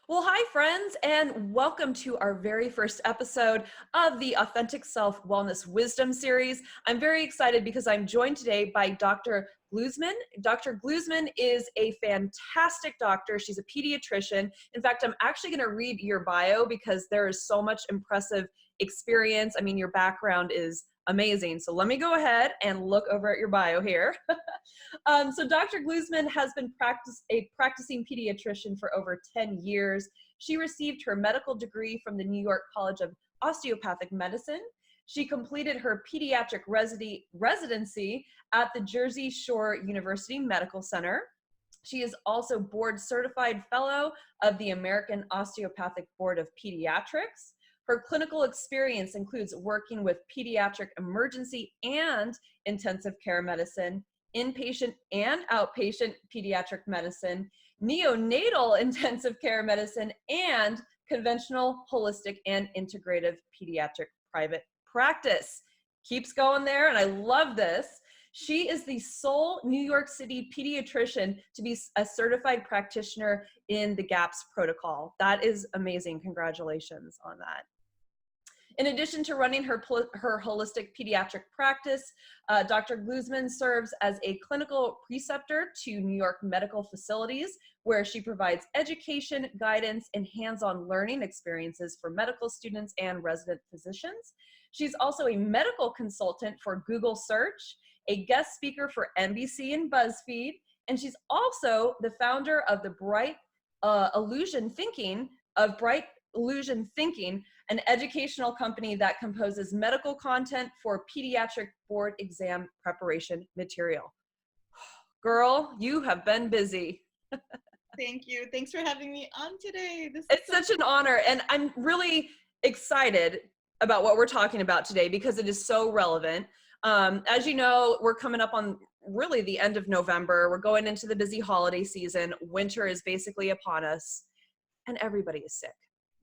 Well, hi, friends, and welcome to our very first episode of the Authentic Self Wellness Wisdom series. I'm very excited because I'm joined today by Dr. Gluzman. Dr. Gluzman is a fantastic doctor. She's a pediatrician. In fact, I'm actually going to read your bio because there is so much impressive experience. I mean, your background is amazing. So let me go ahead and look over at your bio here. So Dr. Gluzman has been a practicing pediatrician for over 10 years. She received her medical degree from the New York College of Osteopathic Medicine. She completed her pediatric residency at the Jersey Shore University Medical Center. She is also board certified fellow of the American Osteopathic Board of Pediatrics. Her clinical experience includes working with pediatric emergency and intensive care medicine, inpatient and outpatient pediatric medicine, neonatal intensive care medicine, and conventional, holistic, and integrative pediatric private practice. Keeps going there, and I love this. She is the sole New York City pediatrician to be a certified practitioner in the GAPS protocol. That is amazing. Congratulations on that. In addition to running her holistic pediatric practice, Dr. Gluzman serves as a clinical preceptor to New York medical facilities, where she provides education, guidance, and hands-on learning experiences for medical students and resident physicians. She's also a medical consultant for Google Search, a guest speaker for NBC and BuzzFeed, and she's also the founder of the Bright Illusion Thinking, an educational company that composes medical content for pediatric board exam preparation material. Girl, you have been busy. Thank you. Thanks for having me on today. It's such an honor, and I'm really excited about what we're talking about today because it is so relevant. As you know, we're coming up on really the end of November. We're going into the busy holiday season. Winter is basically upon us, and everybody is sick.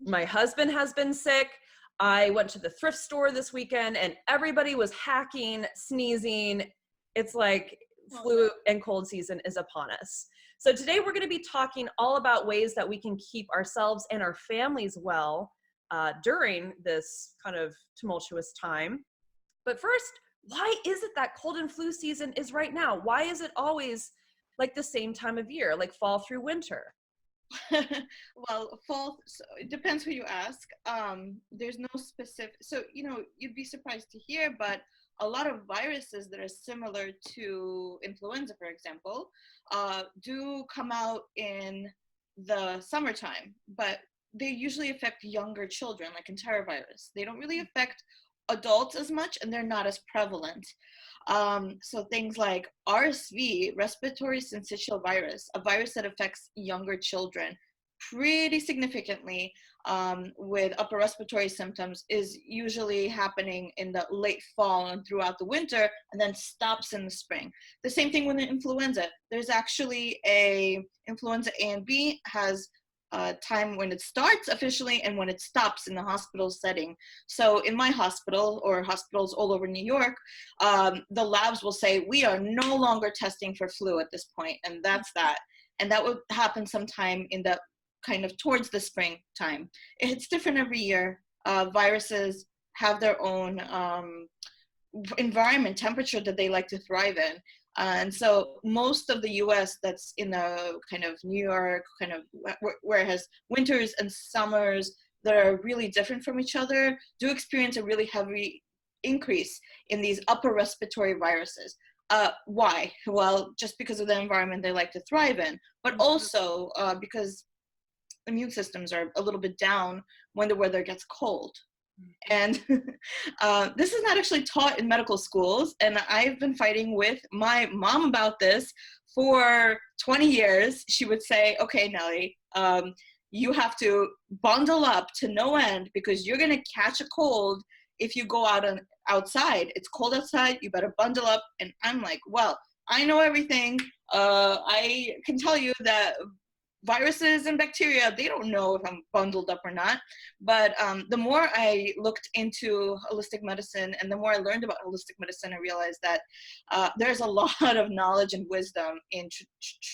My husband has been sick. I went to the thrift store this weekend and everybody was hacking, sneezing. It's like flu and cold season is upon us. So today we're going to be talking all about ways that we can keep ourselves and our families well during this kind of tumultuous time. But first, why is it that cold and flu season is right now? Why is it always like the same time of year, like fall through winter? Well, fall, so it depends who you ask. There's no specific, so, you'd be surprised to hear, but a lot of viruses that are similar to influenza, for example, do come out in the summertime, but they usually affect younger children, like enterovirus. They don't really affect adults as much, and they're not as prevalent. So things like RSV, respiratory syncytial virus, a virus that affects younger children pretty significantly with upper respiratory symptoms, is usually happening in the late fall and throughout the winter, and then stops in the spring. The same thing with the influenza. There's actually a influenza A and B has time when it starts officially and when it stops in the hospital setting. So in my hospital, or hospitals all over New York, the labs will say, we are no longer testing for flu at this point, and that's that. And that would happen sometime in the kind of towards the spring time. It's different every year. Viruses have their own environment, temperature that they like to thrive in. And so most of the US that's in the kind of New York, kind of where it has winters and summers that are really different from each other, do experience a really heavy increase in these upper respiratory viruses. Why? Well, just because of the environment they like to thrive in, but also because immune systems are a little bit down when the weather gets cold. And this is not actually taught in medical schools, and I've been fighting with my mom about this for 20 years. She would say, okay, Nellie, you have to bundle up to no end because you're going to catch a cold if you go outside. It's cold outside, you better bundle up. And I'm like, well, I know everything. I can tell you that viruses and bacteria, they don't know if I'm bundled up or not. But the more I looked into holistic medicine and the more I learned about holistic medicine, I realized that there's a lot of knowledge and wisdom in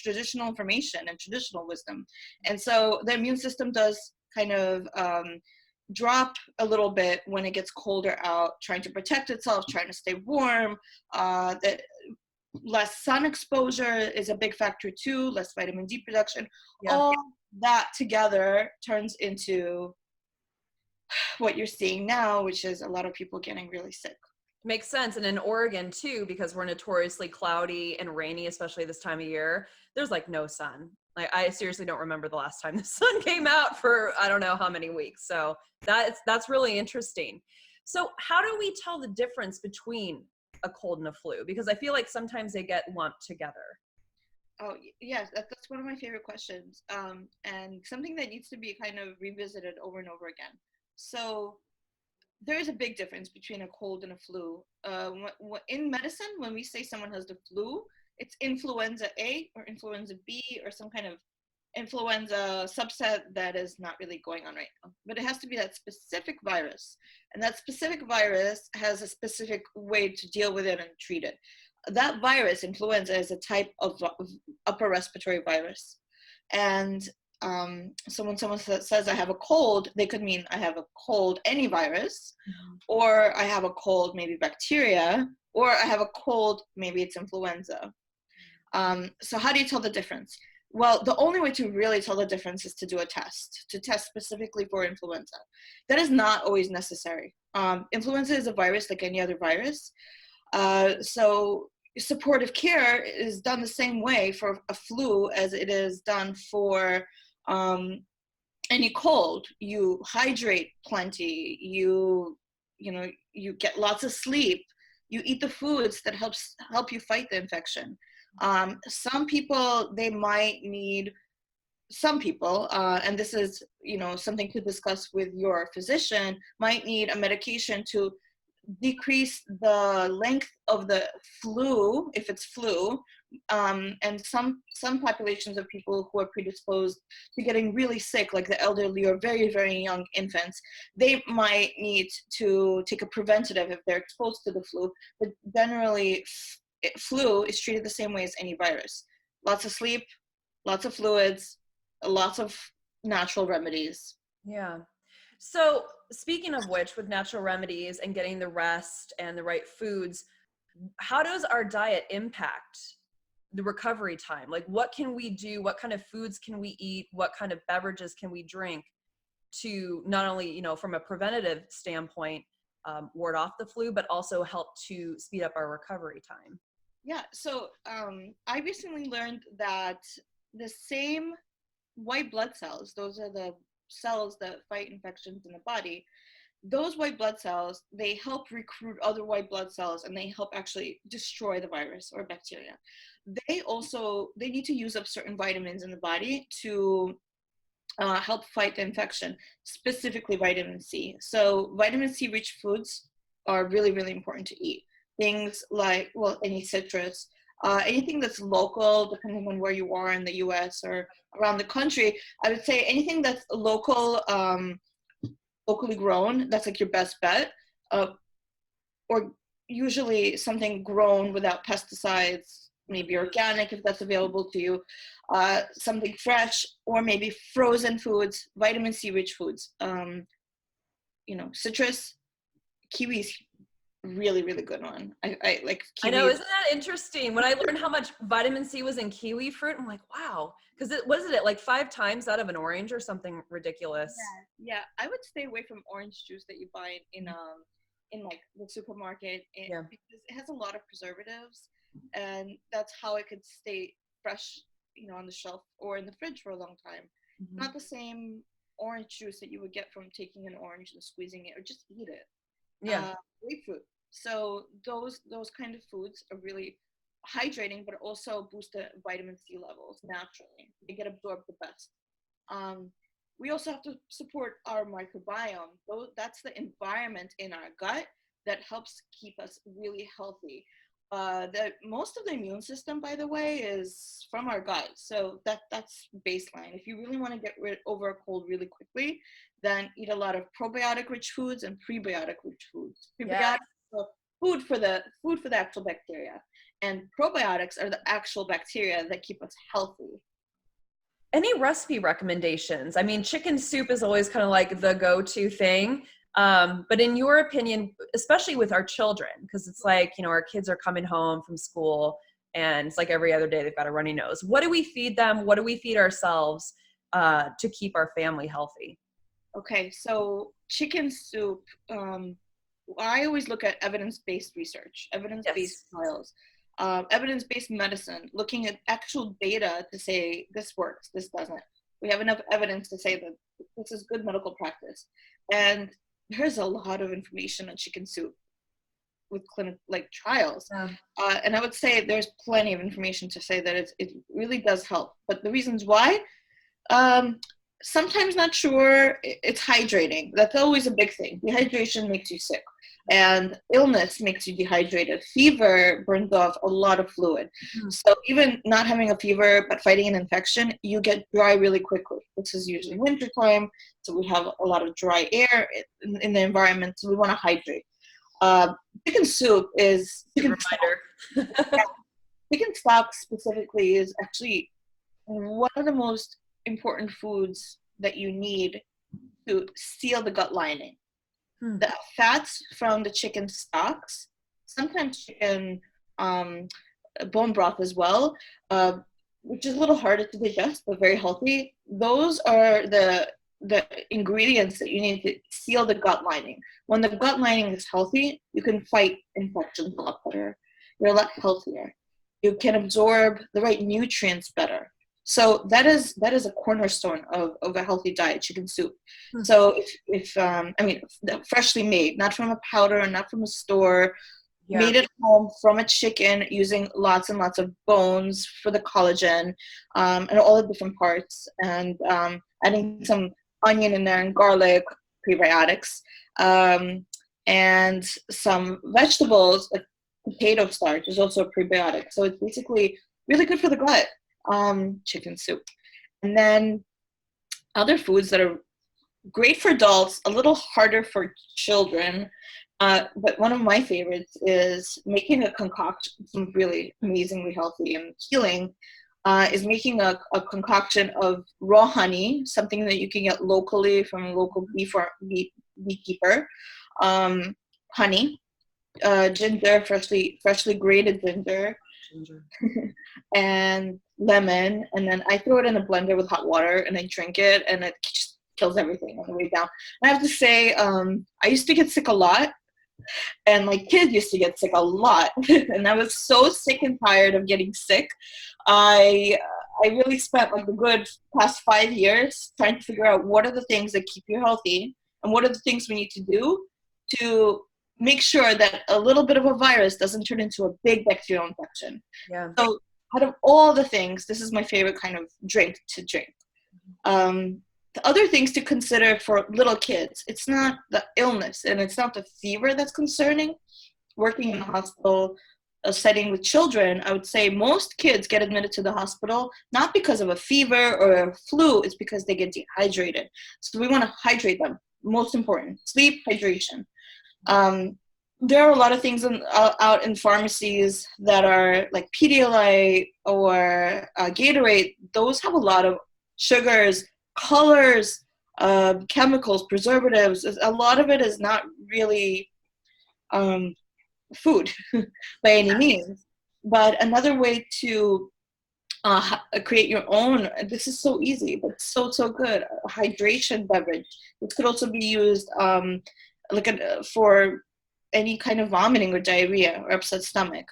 traditional information and traditional wisdom. And so the immune system does kind of drop a little bit when it gets colder out, trying to protect itself, trying to stay warm. That less sun exposure is a big factor too, less vitamin D production. Yeah. All that together turns into what you're seeing now, which is a lot of people getting really sick. Makes sense. And in Oregon too, because we're notoriously cloudy and rainy, especially this time of year, there's like no sun. Like I seriously don't remember the last time the sun came out for I don't know how many weeks. So that's really interesting. So how do we tell the difference between a cold and a flu? Because I feel like sometimes they get lumped together. Oh, yes, that's one of my favorite questions, and something that needs to be kind of revisited over and over again. So there is a big difference between a cold and a flu. In medicine, when we say someone has the flu, it's influenza A or influenza B or some kind of influenza subset that is not really going on right now. But it has to be that specific virus. And that specific virus has a specific way to deal with it and treat it. That virus, influenza, is a type of upper respiratory virus. And so when someone says I have a cold, they could mean I have a cold, any virus, or I have a cold, maybe bacteria, or I have a cold, maybe it's influenza. So how do you tell the difference? Well, the only way to really tell the difference is to do a test, to test specifically for influenza. That is not always necessary. Influenza is a virus like any other virus. So supportive care is done the same way for a flu as it is done for any cold. You hydrate plenty, you get lots of sleep, you eat the foods that help you fight the infection. Some people, and this is something to discuss with your physician, might need a medication to decrease the length of the flu, if it's flu, and some populations of people who are predisposed to getting really sick, like the elderly or very, very young infants, they might need to take a preventative if they're exposed to the flu. But generally, flu is treated the same way as any virus. Lots of sleep, lots of fluids, lots of natural remedies. Yeah. So speaking of which, with natural remedies and getting the rest and the right foods, how does our diet impact the recovery time? Like what can we do? What kind of foods can we eat? What kind of beverages can we drink to not only, from a preventative standpoint, ward off the flu, but also help to speed up our recovery time? Yeah, so I recently learned that the same white blood cells, those are the cells that fight infections in the body, those white blood cells, they help recruit other white blood cells and they help actually destroy the virus or bacteria. They need to use up certain vitamins in the body to help fight the infection, specifically vitamin C. So vitamin C rich foods are really, really important to eat. Things like, any citrus, anything that's local, depending on where you are in the US or around the country. I would say anything that's local, locally grown, that's like your best bet. Or usually something grown without pesticides, maybe organic if that's available to you, something fresh, or maybe frozen foods, vitamin C rich foods. Citrus, kiwis, really, really good one. I like kiwi. I know, isn't that interesting? When I learned how much vitamin C was in kiwi fruit, I'm like, wow, because wasn't it like 5 times out of an orange or something ridiculous? Yeah, I would stay away from orange juice that you buy in like the supermarket, because it has a lot of preservatives, and that's how it could stay fresh, on the shelf or in the fridge for a long time. Mm-hmm. Not the same orange juice that you would get from taking an orange and squeezing it, or just eat it. Yeah. Grapefruit. So those kind of foods are really hydrating, but also boost the vitamin C levels naturally. They get absorbed the best. We also have to support our microbiome. That's the environment in our gut that helps keep us really healthy. Most of the immune system, by the way, is from our gut. So that's baseline. If you really want to get rid over a cold really quickly, then eat a lot of probiotic rich foods and prebiotic rich foods. Yeah. Prebiotics are food for the actual bacteria, and probiotics are the actual bacteria that keep us healthy. Any recipe recommendations? I mean, chicken soup is always kind of like the go-to thing. But in your opinion, especially with our children, because it's like, our kids are coming home from school and it's like every other day they've got a runny nose. What do we feed them? What do we feed ourselves to keep our family healthy? Okay, so chicken soup, I always look at evidence-based research, evidence-based Yes. trials, evidence-based medicine, looking at actual data to say this works, this doesn't. We have enough evidence to say that this is good medical practice. And there's a lot of information on chicken soup with clinic trials. Yeah. And I would say there's plenty of information to say that it really does help. But the reasons why, um, sometimes not sure. It's hydrating. That's always a big thing. Dehydration makes you sick, and illness makes you dehydrated. Fever burns off a lot of fluid. Hmm. So even not having a fever but fighting an infection, you get dry really quickly. This is usually wintertime, so we have a lot of dry air in the environment, so we want to hydrate. Uh, Chicken soup is Good chicken stock. reminder. Chicken stock specifically is actually one of the most important foods that you need to seal the gut lining. Hmm. The fats from the chicken stocks, sometimes chicken bone broth as well, which is a little harder to digest but very healthy. Those are the ingredients that you need to seal the gut lining. When the gut lining is healthy, you can fight infections a lot better. You're a lot healthier. You can absorb the right nutrients better. So that is a cornerstone of a healthy diet, chicken soup. Hmm. So if I mean, freshly made, not from a powder, not from a store, Yeah. made at home from a chicken using lots and lots of bones for the collagen, and all the different parts, and adding some onion in there and garlic, prebiotics, and some vegetables like potato starch is also a prebiotic. So it's basically really good for the gut. Chicken soup. And then other foods that are great for adults, a little harder for children. But one of my favorites is making a concoction, some really amazingly healthy and healing, is making a concoction of raw honey, something that you can get locally from a local beekeeper, honey, ginger, freshly grated ginger, and lemon, and then I throw it in a blender with hot water and I drink it, and it just kills everything on the way down. And I have to say, I used to get sick a lot, and my kids used to get sick a lot, and I was so sick and tired of getting sick. I really spent like the good past 5 years trying to figure out what are the things that keep you healthy and what are the things we need to do to make sure that a little bit of a virus doesn't turn into a big bacterial infection. Yeah. So out of all the things, this is my favorite kind of drink to drink. The other things to consider for little kids, it's not the illness and it's not the fever that's concerning. Working in a hospital setting with children, I would say most kids get admitted to the hospital not because of a fever or a flu, it's because they get dehydrated. So we want to hydrate them. Most important, sleep, hydration. There are a lot of things out in pharmacies that are like Pedialyte or Gatorade. Those have a lot of sugars, colors, chemicals, preservatives. A lot of it is not really food by any means. But another way to create your own, this is so easy, but so good, a hydration beverage. This could also be used for any kind of vomiting or diarrhea or upset stomach,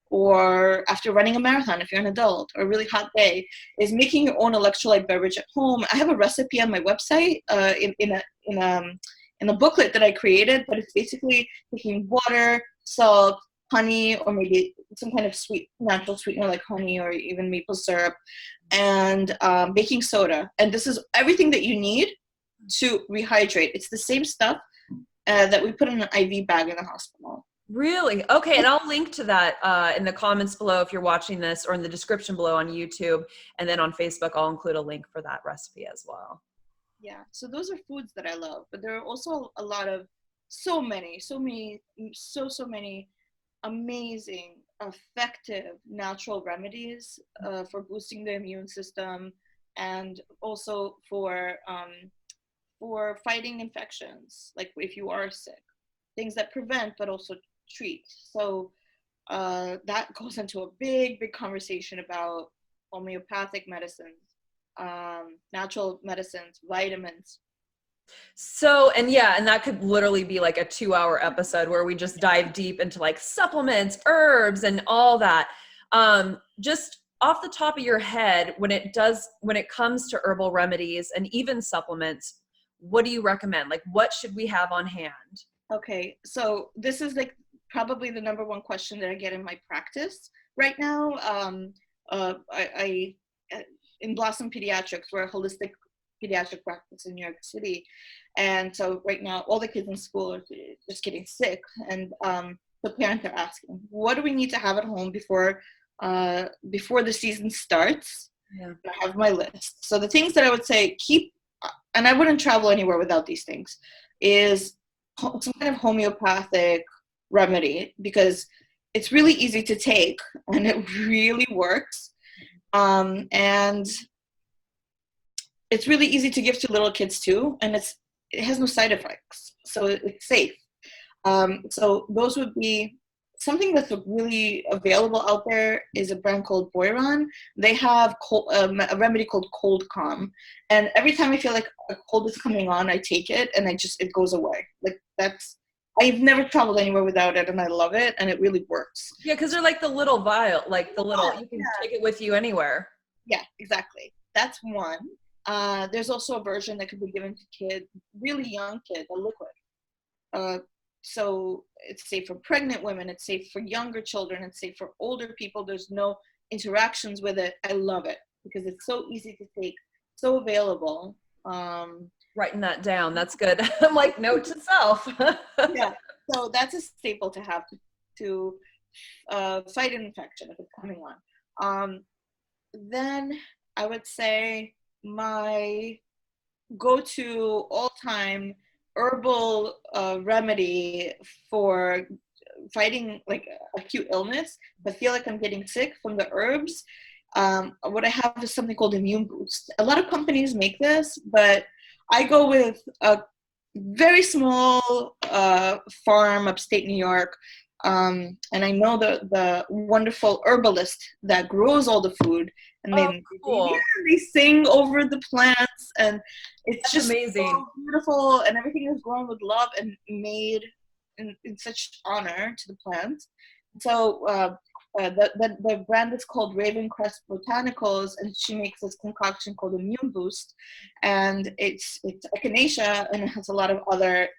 or after running a marathon if you're an adult, or a really hot day, is making your own electrolyte beverage at home. I have a recipe on my website in a booklet that I created, but it's basically taking water, salt, honey, or maybe some kind of sweet natural sweetener like honey or even maple syrup, and baking soda. And this is everything that you need to rehydrate. It's the same stuff that we put in an IV bag in the hospital. Really? Okay, and I'll link to that in the comments below if you're watching this, or in the description below on YouTube. And then on Facebook, I'll include a link for that recipe as well. Yeah, so those are foods that I love, but there are also a lot of so many amazing, effective natural remedies for boosting the immune system, and also for fighting infections, like if you are sick, things that prevent but also treat. So that goes into a big conversation about homeopathic medicines, natural medicines, vitamins. So, and yeah, and that could literally be like a 2-hour episode where we just dive deep into like supplements, herbs, and all that. Just off the top of your head, when it comes to herbal remedies and even supplements, what do you recommend? Like, what should we have on hand? Okay, so this is like probably the number one question that I get in my practice right now. I in Blossom Pediatrics, we're a holistic pediatric practice in New York City, and so right now all the kids in school are just getting sick, and the parents are asking, what do we need to have at home before the season starts? Yeah. And I have my list. So the things that I would say keep, and I wouldn't travel anywhere without these things, is some kind of homeopathic remedy, because it's really easy to take and it really works. And it's really easy to give to little kids too, and it has no side effects, so it's safe. So those would be something that's really available out there. Is a brand called Boiron. They have a remedy called Cold Calm, and every time I feel like a cold is coming on, I take it, and it goes away. Like I've never traveled anywhere without it, and I love it, and it really works. Yeah, because they're like the little vial, like the little, you can take it with you anywhere. Yeah, exactly. That's one. There's also a version that could be given to kids, really young kids, a liquid. So it's safe for pregnant women, it's safe for younger children, it's safe for older people. There's no interactions with it. I love it because it's so easy to take, so available. Writing that down. That's good. I'm like, note to self. Yeah, so that's a staple to have to fight an infection if it's coming on. Then I would say my go-to all-time herbal remedy for fighting like acute illness, if I feel like I'm getting sick from the herbs, what I have is something called Immune Boost. A lot of companies make this, but I go with a very small farm upstate New York. And I know the wonderful herbalist that grows all the food, and Cool. they sing over the plants, and it's That's just amazing. so beautiful, and everything is grown with love and made in such honor to the plant. So the brand is called Raven Crest Botanicals, and she makes this concoction called Immune Boost, and it's echinacea, and it has a lot of other.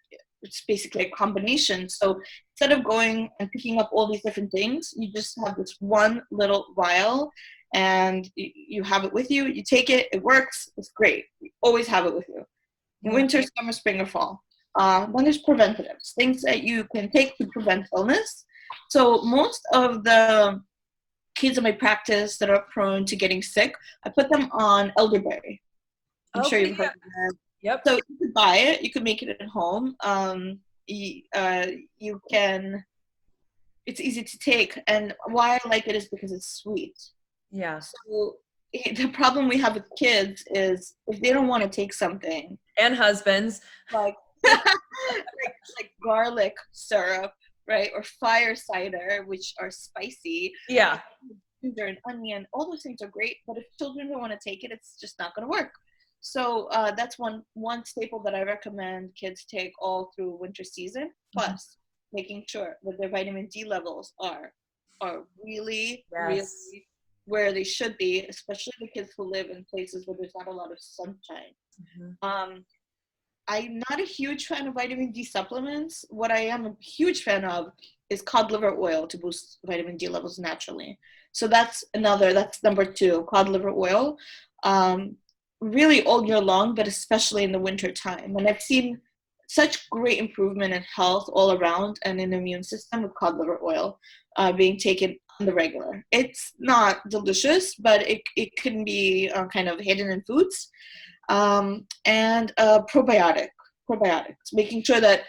It's basically a combination. So instead of going and picking up all these different things, you just have this one little vial, and you have it with you. You take it, it works, it's great. You always have it with you. In winter, summer, spring, or fall. Then there's preventatives, things that you can take to prevent illness. So most of the kids in my practice that are prone to getting sick, I put them on elderberry. I'm sure you've heard of that. Yep. So you could buy it, you can make it at home. You can, it's easy to take. And why I like it is because it's sweet. Yeah. So the problem we have with kids is if they don't want to take something. And husbands. Like, like garlic syrup, right? Or fire cider, which are spicy. Yeah. Ginger and onion, all those things are great. But if children don't want to take it, it's just not going to work. So that's one staple that I recommend kids take all through winter season, plus making sure that their vitamin D levels are really, really where they should be, especially the kids who live in places where there's not a lot of sunshine. I'm not a huge fan of vitamin D supplements. What I am a huge fan of is cod liver oil to boost vitamin D levels naturally. So that's number 2, cod liver oil. Really all year long, but especially in the winter time. And I've seen such great improvement in health all around and in the immune system with cod liver oil being taken on the regular. It's not delicious, but it can be kind of hidden in foods. And probiotics, making sure that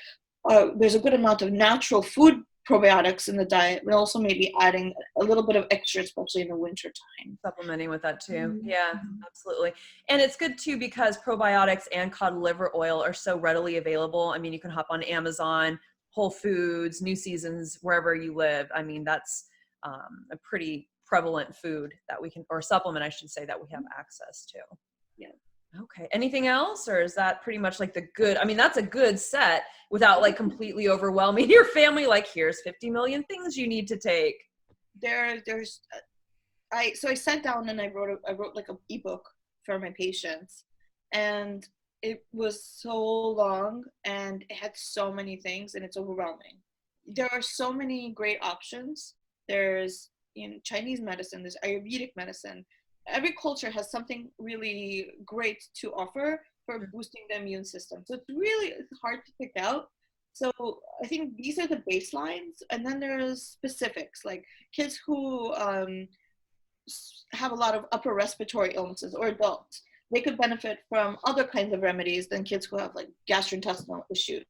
there's a good amount of natural food probiotics in the diet, but also maybe adding a little bit of extra, especially in the winter time. Supplementing with that too. Yeah, absolutely. And it's good too because probiotics and cod liver oil are so readily available. I mean, you can hop on Amazon, Whole Foods, New Seasons, wherever you live. I mean, that's a pretty prevalent food that we can, or supplement, I should say, that we have access to. Yeah. Okay. Anything else, or is that pretty much like the good? I mean, that's a good set without like completely overwhelming your family. Like, here's 50 million things you need to take. I sat down and I wrote like an ebook for my patients, and it was so long and it had so many things and it's overwhelming. There are so many great options. There's Chinese medicine, there's Ayurvedic medicine. Every culture has something really great to offer for boosting the immune system. So it's hard to pick out. So I think these are the baselines, and then there's specifics like kids who have a lot of upper respiratory illnesses, or adults. They could benefit from other kinds of remedies than kids who have like gastrointestinal issues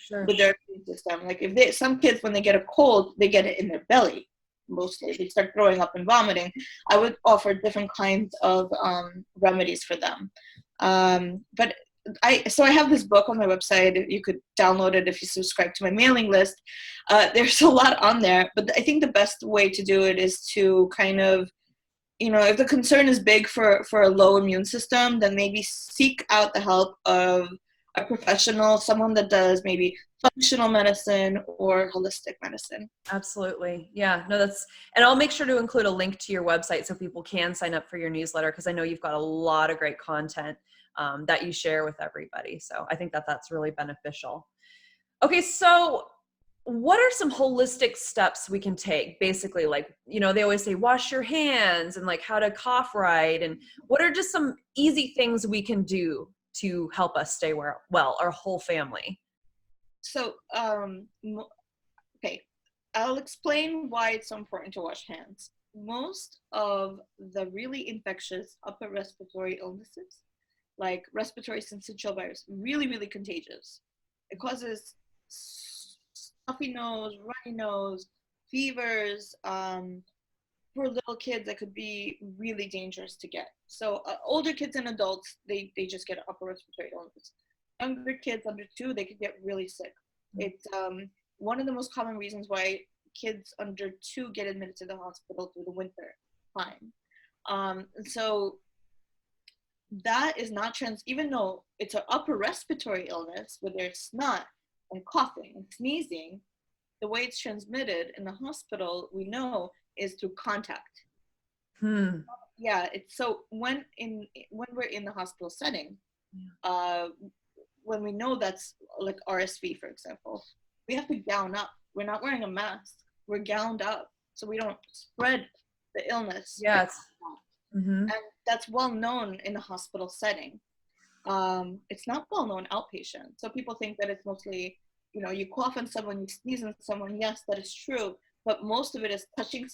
with their immune system. Like some kids, when they get a cold, they get it in their belly. Mostly they start throwing up and vomiting. I would offer different kinds of remedies for them. But I have this book on my website. You could download it if you subscribe to my mailing list. There's a lot on there, but I think the best way to do it is to kind of, if the concern is big for a low immune system, then maybe seek out the help of a professional, someone that does maybe functional medicine or holistic medicine. Absolutely. Yeah, no, and I'll make sure to include a link to your website so people can sign up for your newsletter, because I know you've got a lot of great content that you share with everybody. So I think that's really beneficial. Okay, so what are some holistic steps we can take? Basically, like, they always say wash your hands and like how to cough right. And what are just some easy things we can do to help us stay well, our whole family? So, okay, I'll explain why it's so important to wash hands. Most of the really infectious upper respiratory illnesses, like respiratory syncytial virus, really, really contagious. It causes stuffy nose, runny nose, fevers. For little kids, that could be really dangerous to get. So older kids and adults, they just get upper respiratory illness. Younger kids under 2, they could get really sick. It's one of the most common reasons why kids under 2 get admitted to the hospital through the winter time. So that is not even though it's an upper respiratory illness, where there's snot and coughing and sneezing, the way it's transmitted in the hospital, we know, is through contact. Yeah, it's so when we're in the hospital setting, when we know that's like RSV, for example, we have to gown up. We're not wearing a mask. We're gowned up so we don't spread the illness. Yes. And that's well known in the hospital setting. It's not well known outpatient. So people think that it's mostly, you cough on someone, you sneeze on someone. Yes, that is true. But most of it is touching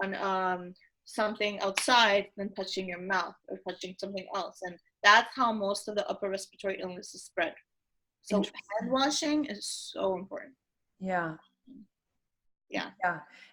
on something outside, then touching your mouth or touching something else. And that's how most of the upper respiratory illness is spread. So hand washing is so important. Yeah. Yeah.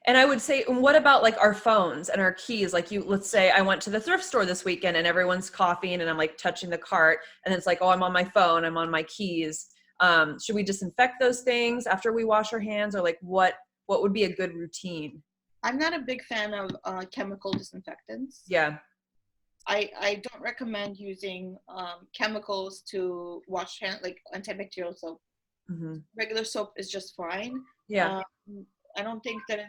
And I would say, what about like our phones and our keys? Like let's say I went to the thrift store this weekend and everyone's coughing and I'm like touching the cart and it's like, oh, I'm on my phone, I'm on my keys. Should we disinfect those things after we wash our hands, or like what would be a good routine? I'm not a big fan of chemical disinfectants. Yeah. I don't recommend using chemicals to wash hands, like antibacterial soap. Regular soap is just fine. Yeah. I don't think that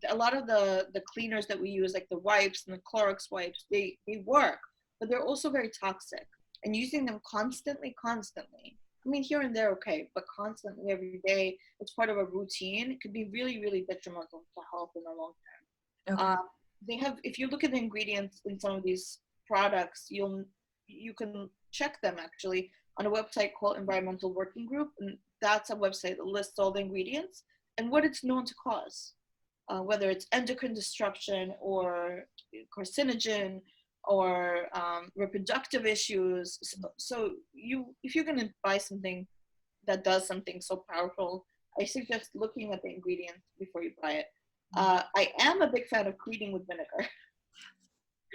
a lot of the cleaners that we use, like the wipes and the Clorox wipes, they work, but they're also very toxic. And using them constantly, I mean, here and there, okay, but constantly every day, it's part of a routine. It could be really, really detrimental to health in the long term. Okay. They have, if you look at the ingredients in some of these products, you can check them actually. on a website called Environmental Working Group, and that's a website that lists all the ingredients and what it's known to cause, whether it's endocrine disruption or carcinogen or reproductive issues. So if you're going to buy something that does something so powerful, I suggest looking at the ingredients before you buy it. I am a big fan of cleaning with vinegar.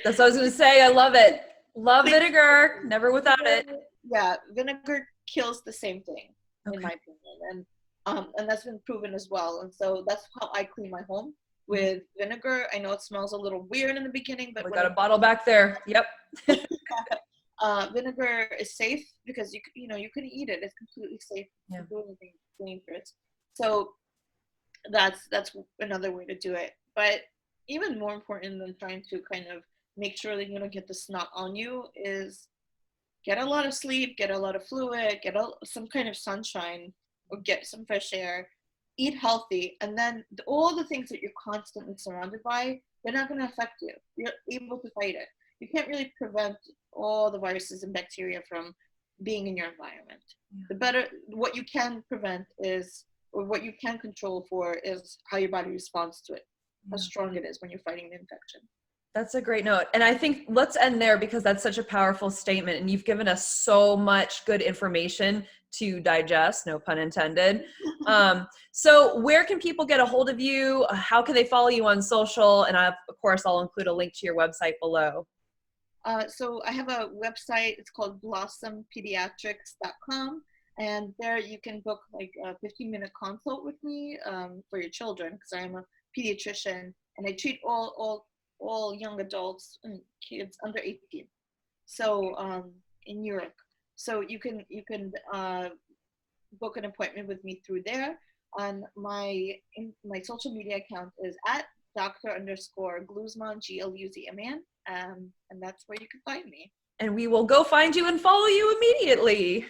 That's what I was going to say. I love it. Love vinegar. Never without it. Yeah, vinegar kills the same thing, Okay. in my opinion, and that's been proven as well. And so that's how I clean my home, with vinegar. I know it smells a little weird in the beginning, but We got a bottle back there. Yep. Vinegar is safe because you can eat it. It's completely safe. You can do anything dangerous. So that's another way to do it. But even more important than trying to kind of make sure that you don't get the snot on you is get a lot of sleep, get a lot of fluid, get some kind of sunshine, or get some fresh air, eat healthy, and then all the things that you're constantly surrounded by, they're not going to affect you. You're able to fight it. You can't really prevent all the viruses and bacteria from being in your environment. What you can prevent is, or what you can control for, is how your body responds to it, how strong it is when you're fighting the infection. That's a great note. And I think let's end there, because that's such a powerful statement. And you've given us so much good information to digest, no pun intended. So where can people get a hold of you? How can they follow you on social? And of course, I'll include a link to your website below. So I have a website. It's called blossompediatrics.com. And there you can book like a 15-minute consult with me for your children, because I'm a pediatrician and I treat all young adults and kids under 18. So in Europe, so you can book an appointment with me through there. On my social media account is at Dr_Gluzman, Gluzman, and that's where you can find me. And we will go find you and follow you immediately.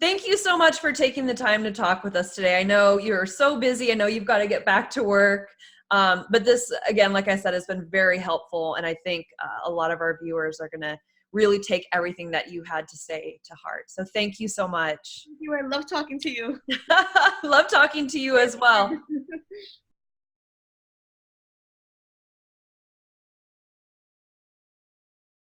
Thank you so much for taking the time to talk with us today. I know you're so busy. I know you've got to get back to work. But this, again, like I said, has been very helpful. And I think a lot of our viewers are going to really take everything that you had to say to heart. So thank you so much. Thank you. I love talking to you. Love talking to you as well.